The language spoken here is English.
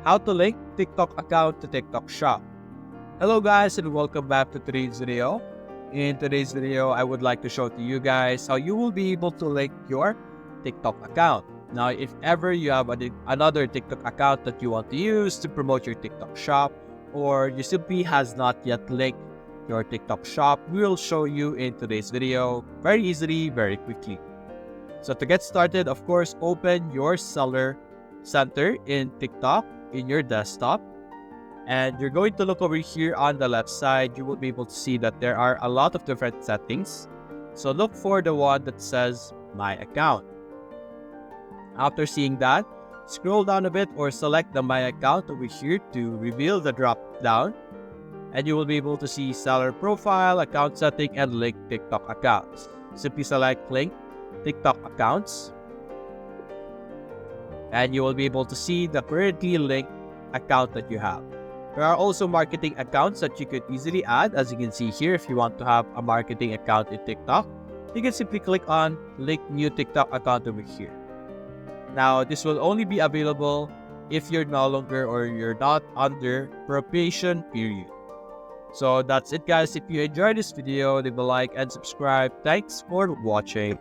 how to link TikTok account to TikTok Shop. Hello guys and welcome back to today's video. In today's video, I would like to show to you guys how you will be able to link your TikTok account. Now, if ever you have another TikTok account that you want to use to promote your TikTok Shop, or you simply has not yet linked your TikTok Shop, we will show you in today's video very easily, very quickly. So to get started, of course, open your Seller Center in TikTok in your desktop. And you're going to look over here on the left side. You will be able to see that there are a lot of different settings. So look for the one that says My Account. After seeing that, scroll down a bit or select the My Account over here to reveal the drop down. And you will be able to see Seller Profile, Account Setting, and Link TikTok Accounts. Simply select Link TikTok Accounts. And you will be able to see the currently linked account that you have. There are also marketing accounts that you could easily add. As you can see here, if you want to have a marketing account in TikTok, you can simply click on Link New TikTok Account over here. Now, this will only be available if you're no longer or you're not under probation period. So that's it guys. If you enjoyed this video, leave a like and subscribe. Thanks for watching.